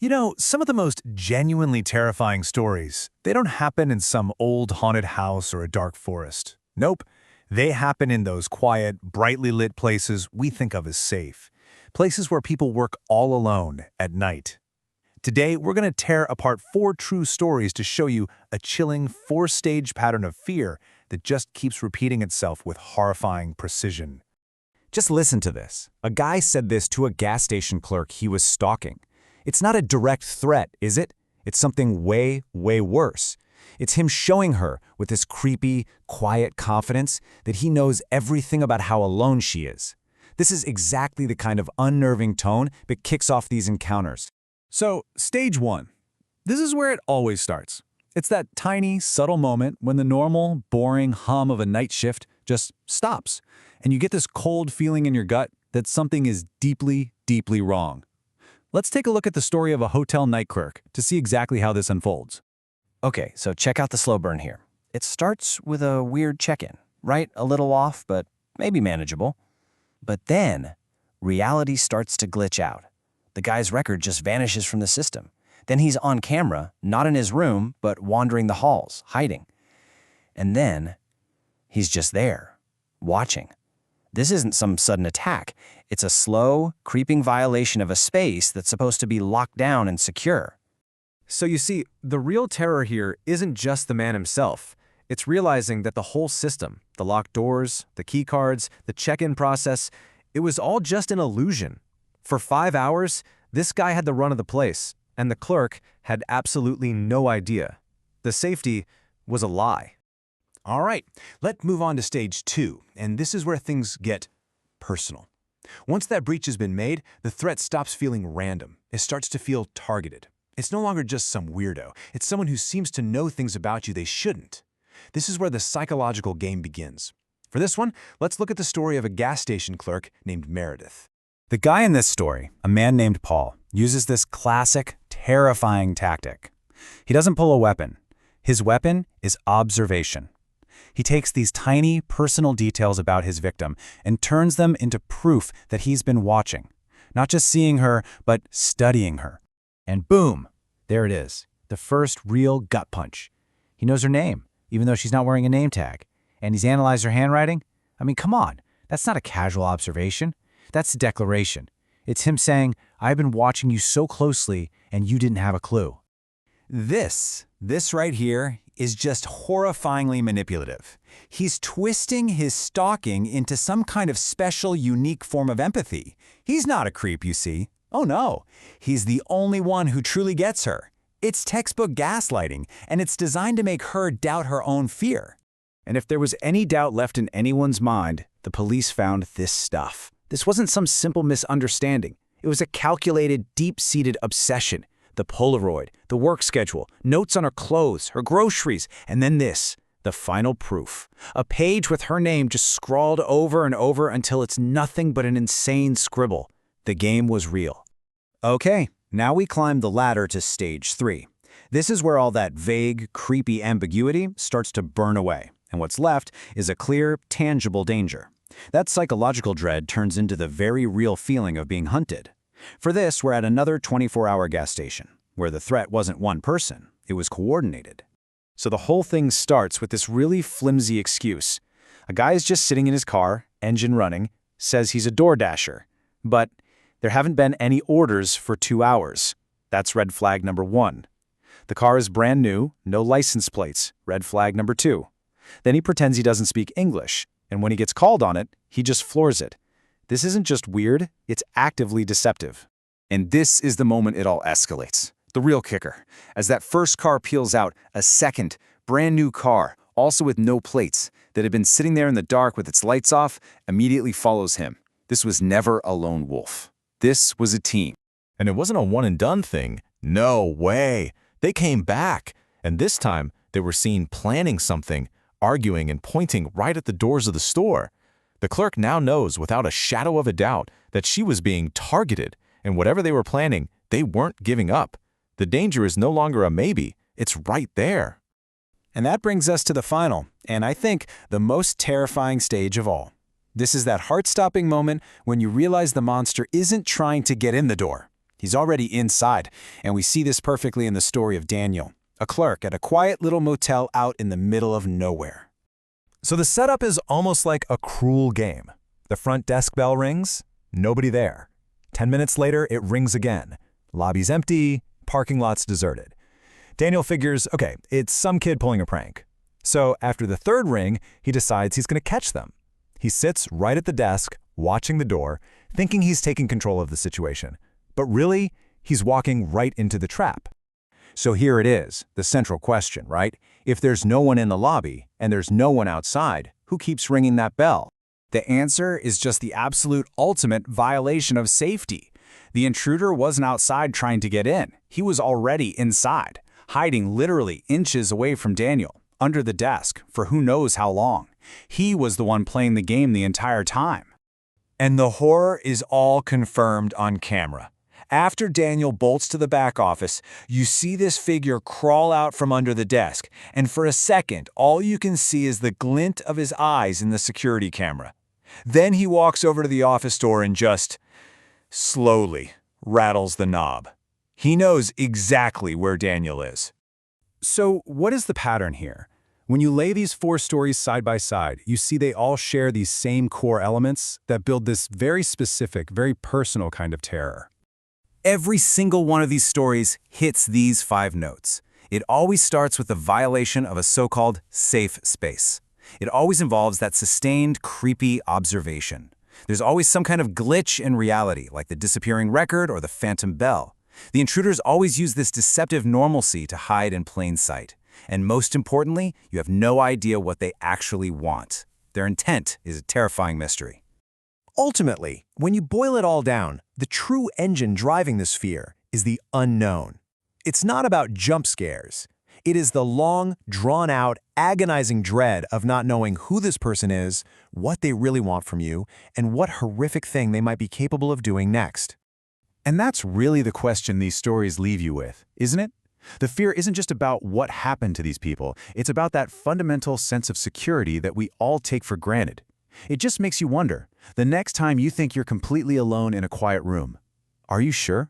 You know, some of the most genuinely terrifying stories, they don't happen in some old haunted house or a dark forest. Nope, they happen in those quiet, brightly lit places we think of as safe. Places where people work all alone at night. Today, we're going to tear apart 4 true stories to show you a chilling 4-stage pattern of fear that just keeps repeating itself with horrifying precision. Just listen to this. A guy said this to a gas station clerk he was stalking. It's not a direct threat, is it? It's something way, way worse. It's him showing her, with this creepy, quiet confidence, that he knows everything about how alone she is. This is exactly the kind of unnerving tone that kicks off these encounters. So, stage 1. This is where it always starts. It's that tiny, subtle moment when the normal, boring hum of a night shift just stops, and you get this cold feeling in your gut that something is deeply, deeply wrong. Let's take a look at the story of a hotel night clerk to see exactly how this unfolds. Okay, so check out the slow burn here. It starts with a weird check-in, right? A little off, but maybe manageable. But then, reality starts to glitch out. The guy's record just vanishes from the system. Then he's on camera, not in his room, but wandering the halls, hiding. And then, he's just there, watching. This isn't some sudden attack. It's a slow, creeping violation of a space that's supposed to be locked down and secure. So you see, the real terror here isn't just the man himself. It's realizing that the whole system, the locked doors, the key cards, the check-in process, it was all just an illusion. For 5 hours, this guy had the run of the place, and the clerk had absolutely no idea. The safety was a lie. All right, let's move on to stage 2, and this is where things get personal. Once that breach has been made, the threat stops feeling random. It starts to feel targeted. It's no longer just some weirdo. It's someone who seems to know things about you they shouldn't. This is where the psychological game begins. For this one, let's look at the story of a gas station clerk named Meredith. The guy in this story, a man named Paul, uses this classic, terrifying tactic. He doesn't pull a weapon. His weapon is observation. He takes these tiny, personal details about his victim and turns them into proof that he's been watching. Not just seeing her, but studying her. And boom, there it is, the first real gut punch. He knows her name, even though she's not wearing a name tag. And he's analyzed her handwriting? I mean, come on, that's not a casual observation. That's a declaration. It's him saying, I've been watching you so closely, and you didn't have a clue. This right here is just horrifyingly manipulative. He's twisting his stalking into some kind of special, unique form of empathy. He's not a creep, you see. Oh no, he's the only one who truly gets her. It's textbook gaslighting, and it's designed to make her doubt her own fear. And if there was any doubt left in anyone's mind, the police found this stuff. This wasn't some simple misunderstanding. It was a calculated, deep-seated obsession. The Polaroid, the work schedule, notes on her clothes, her groceries, and then this, the final proof. A page with her name just scrawled over and over until it's nothing but an insane scribble. The game was real. Okay, now we climb the ladder to stage 3. This is where all that vague, creepy ambiguity starts to burn away, and what's left is a clear, tangible danger. That psychological dread turns into the very real feeling of being hunted. For this, we're at another 24-hour gas station, where the threat wasn't one person, it was coordinated. So the whole thing starts with this really flimsy excuse. A guy is just sitting in his car, engine running, says he's a DoorDasher, but there haven't been any orders for 2 hours. That's red flag number 1. The car is brand new, no license plates, red flag number 2. Then he pretends he doesn't speak English, and when he gets called on it, he just floors it. This isn't just weird, it's actively deceptive. And this is the moment it all escalates. The real kicker. As that first car peels out, a second, brand new car, also with no plates, that had been sitting there in the dark with its lights off, immediately follows him. This was never a lone wolf. This was a team. And it wasn't a one-and-done thing. No way. They came back. And this time, they were seen planning something, arguing and pointing right at the doors of the store. The clerk now knows without a shadow of a doubt that she was being targeted, and whatever they were planning, they weren't giving up. The danger is no longer a maybe, it's right there. And that brings us to the final, and I think the most terrifying stage of all. This is that heart-stopping moment when you realize the monster isn't trying to get in the door. He's already inside, and we see this perfectly in the story of Daniel, a clerk at a quiet little motel out in the middle of nowhere. So the setup is almost like a cruel game. The front desk bell rings, nobody there. 10 minutes later, it rings again. Lobby's empty, parking lot's deserted. Daniel figures, okay, it's some kid pulling a prank. So after the third ring, he decides he's going to catch them. He sits right at the desk, watching the door, thinking he's taking control of the situation. But really, he's walking right into the trap. So here it is, the central question, right? If there's no one in the lobby and there's no one outside, who keeps ringing that bell? The answer is just the absolute ultimate violation of safety. The intruder wasn't outside trying to get in. He was already inside, hiding literally inches away from Daniel, under the desk, for who knows how long. He was the one playing the game the entire time. And the horror is all confirmed on camera. After Daniel bolts to the back office, you see this figure crawl out from under the desk, and for a second, all you can see is the glint of his eyes in the security camera. Then he walks over to the office door and just slowly rattles the knob. He knows exactly where Daniel is. So what is the pattern here? When you lay these 4 stories side by side, you see they all share these same core elements that build this very specific, very personal kind of terror. Every single one of these stories hits these 5 notes. It always starts with the violation of a so-called safe space. It always involves that sustained, creepy observation. There's always some kind of glitch in reality, like the disappearing record or the phantom bell. The intruders always use this deceptive normalcy to hide in plain sight. And most importantly, you have no idea what they actually want. Their intent is a terrifying mystery. Ultimately, when you boil it all down, the true engine driving this fear is the unknown. It's not about jump scares. It is the long, drawn-out, agonizing dread of not knowing who this person is, what they really want from you, and what horrific thing they might be capable of doing next. And that's really the question these stories leave you with, isn't it? The fear isn't just about what happened to these people. It's about that fundamental sense of security that we all take for granted. It just makes you wonder, the next time you think you're completely alone in a quiet room, are you sure?